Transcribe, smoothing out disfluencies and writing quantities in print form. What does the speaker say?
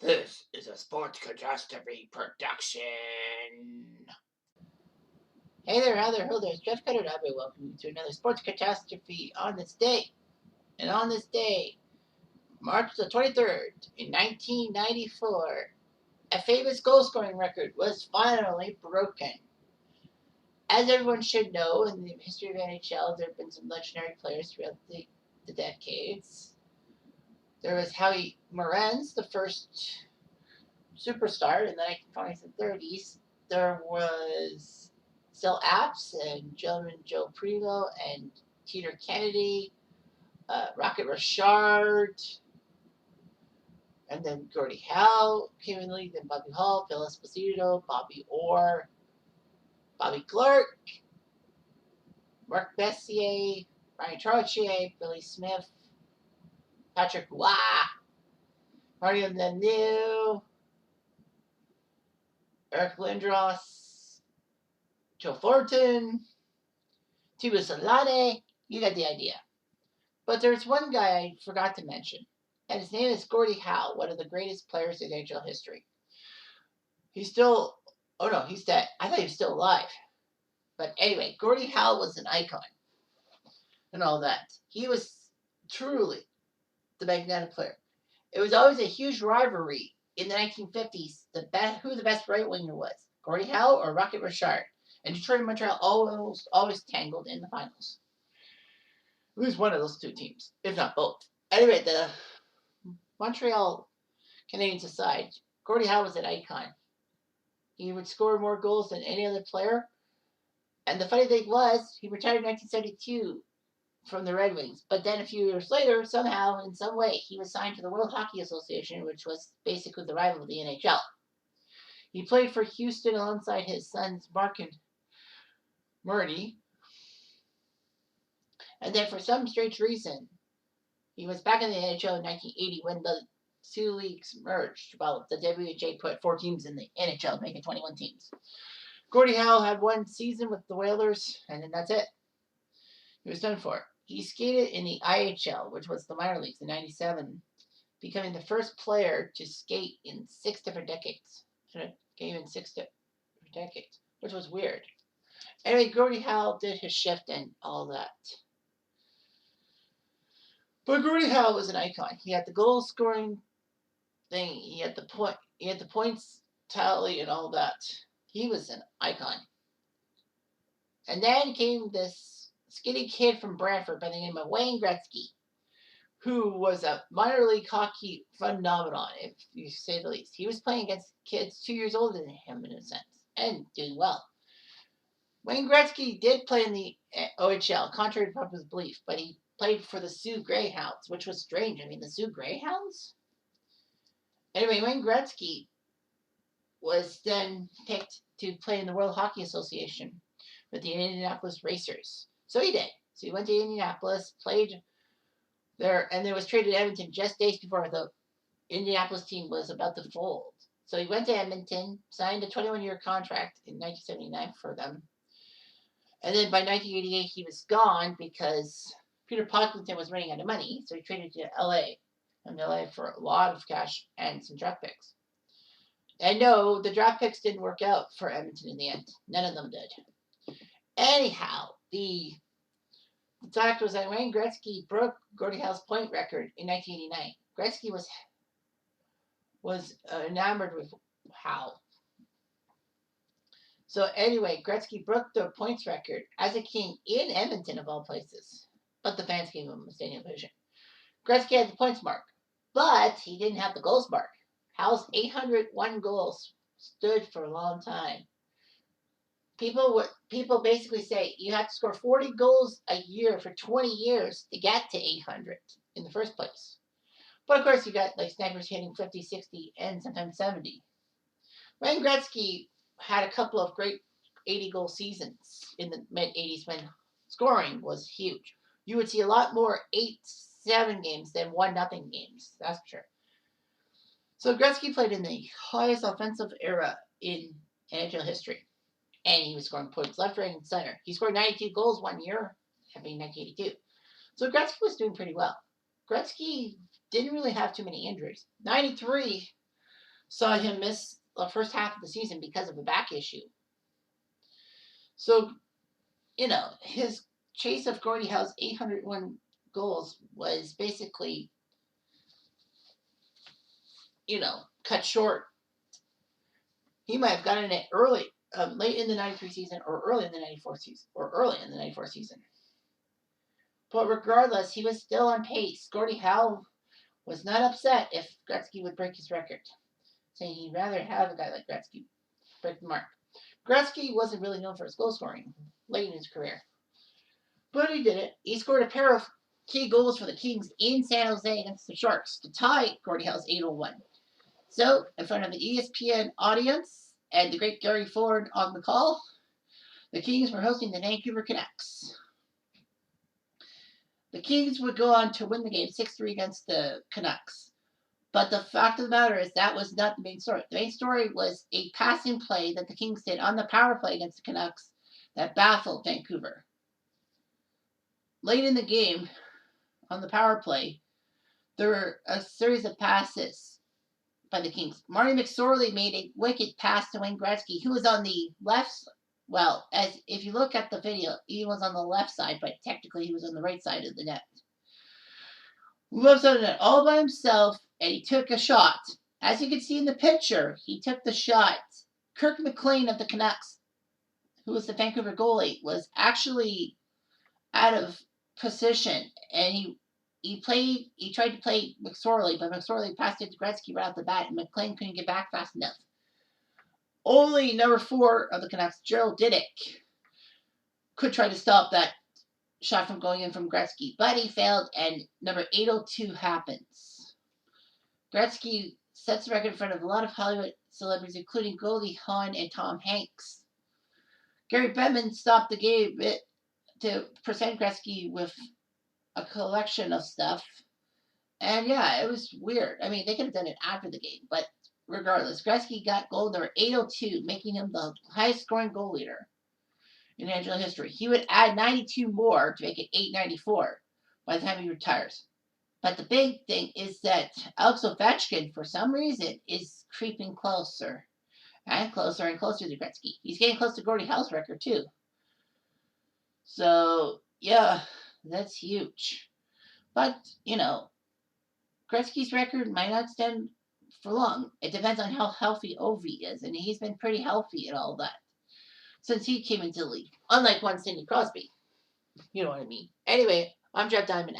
This is a Sports Catastrophe production. Hey there, how there, ho there, it's Jeff Cutter, and I welcome you to another Sports Catastrophe on this day. And on this day, March the 23rd, in 1994, a famous goal scoring record was finally broken. As everyone should know, in the history of NHL, there have been some legendary players throughout the decades. There was Howie Morenz, the first superstar in the 1920s and 30s. There was still Apps and gentleman Joe Privo and Peter Kennedy, Rocket Richard, and then Gordie Howe came in the league, then Bobby Hall, Phil Esposito, Bobby Orr, Bobby Clark, Mark Messier, Ryan Trottier, Billy Smith, Patrick Waugh, Mario Lemieux, Eric Lindros, Joe Thornton, Tibu Solane. You got the idea. But there's one guy I forgot to mention, and his name is Gordie Howe, one of the greatest players in NHL history. He's still, oh no, he's dead. I thought he was still alive. But anyway, Gordie Howe was an icon and all that. He was truly the magnetic player. It was always a huge rivalry in the 1950s who the best right winger was, Gordie Howe or Rocket Richard. And Detroit and Montreal always tangled in the finals. It was one of those two teams, if not both. Anyway, the Montreal Canadiens aside, Gordie Howe was an icon. He would score more goals than any other player. And the funny thing was, he retired in 1972 from the Red Wings. But then a few years later, somehow, in some way, he was signed to the World Hockey Association, which was basically the rival of the NHL. He played for Houston alongside his sons Mark and Murray. And then for some strange reason, he was back in the NHL in 1980 when the two leagues merged. Well, the WHA put 4 teams in the NHL, making 21 teams. Gordie Howe had one season with the Whalers, and then that's it. He was done for. He skated in the IHL, which was the minor leagues, in 97, becoming the first player to skate in 6 different decades. Game in 6 different decades, which was weird. Anyway, Gordie Howe did his shift and all that. But Gordie Howe was an icon. He had the goal scoring thing. He had the points tally and all that. He was an icon. And then came this skinny kid from Brantford by the name of Wayne Gretzky, who was a minor league hockey phenomenon, if you say the least. He was playing against kids 2 years older than him in a sense, and doing well. Wayne Gretzky did play in the OHL, contrary to popular belief, but he played for the Sioux Greyhounds, which was strange. I mean, the Sioux Greyhounds? Anyway, Wayne Gretzky was then picked to play in the World Hockey Association with the Indianapolis Racers. So he did. So he went to Indianapolis, played there, and then was traded to Edmonton just days before the Indianapolis team was about to fold. So he went to Edmonton, signed a 21-year contract in 1979 for them. And then by 1988, he was gone because Peter Pocklington was running out of money, so he traded to LA. And LA for a lot of cash and some draft picks. And no, the draft picks didn't work out for Edmonton in the end. None of them did. Anyhow, the fact was that Wayne Gretzky broke Gordie Howe's point record in 1989. Gretzky was enamored with Howe. So anyway, Gretzky broke the points record as a king in Edmonton, of all places. But the fans gave him a standing ovation. Gretzky had the points mark, but he didn't have the goals mark. Howe's 801 goals stood for a long time. People basically say you have to score 40 goals a year for 20 years to get to 800 in the first place. But of course, you got like snipers hitting 50, 60, and sometimes 70. Wayne Gretzky had a couple of great 80-goal seasons in the mid-80s when scoring was huge. You would see a lot more 8-7 games than 1-0 games, that's for sure. So Gretzky played in the highest offensive era in NHL history. And he was scoring points left, right, and center. He scored 92 goals one year, that being 1982. So Gretzky was doing pretty well. Gretzky didn't really have too many injuries. 93, saw him miss the first half of the season because of a back issue. So, his chase of Gordie Howe's 801 goals was basically, cut short. He might have gotten it early, late in the 93 season, or early in the 94 season, But regardless, he was still on pace. Gordie Howe was not upset if Gretzky would break his record, saying he'd rather have a guy like Gretzky break the mark. Gretzky wasn't really known for his goal scoring late in his career, but he did it. He scored a pair of key goals for the Kings in San Jose against the Sharks to tie Gordie Howe's 801. So, in front of the ESPN audience and the great Gary Ford on the call, the Kings were hosting the Vancouver Canucks. The Kings would go on to win the game 6-3 against the Canucks. But the fact of the matter is that was not the main story. The main story was a passing play that the Kings did on the power play against the Canucks that baffled Vancouver. Late in the game, on the power play, there were a series of passes by the Kings. Marty McSorley made a wicked pass to Wayne Gretzky, who was on the left. Well, as if you look at the video, he was on the left side, but technically he was on the right side of the net. He was on the net all by himself, and he took a shot. As you can see in the picture, he took the shot. Kirk McLean of the Canucks, who was the Vancouver goalie, was actually out of position, and he tried to play McSorley, but McSorley passed it to Gretzky right off the bat, and McLean couldn't get back fast enough. Only number 4 of the Canucks, Gerald Diduck, could try to stop that shot from going in from Gretzky, but he failed, and number 802 happens. Gretzky sets the record in front of a lot of Hollywood celebrities, including Goldie Hawn and Tom Hanks. Gary Bettman stopped the game to present Gretzky with a collection of stuff. And yeah, it was weird. I mean, they could have done it after the game, but regardless, Gretzky got goal number 802, making him the highest scoring goal leader in NHL history. He would add 92 more to make it 894 by the time he retires. But the big thing is that Alex Ovechkin, for some reason, is creeping closer and closer and closer to Gretzky. He's getting close to Gordie Howe's record, too. So, yeah, that's huge. But, Gretzky's record might not stand for long. It depends on how healthy Ovi is, and he's been pretty healthy and all that since he came into the league. Unlike one Sidney Crosby. You know what I mean. Anyway, I'm Jeff Diamond.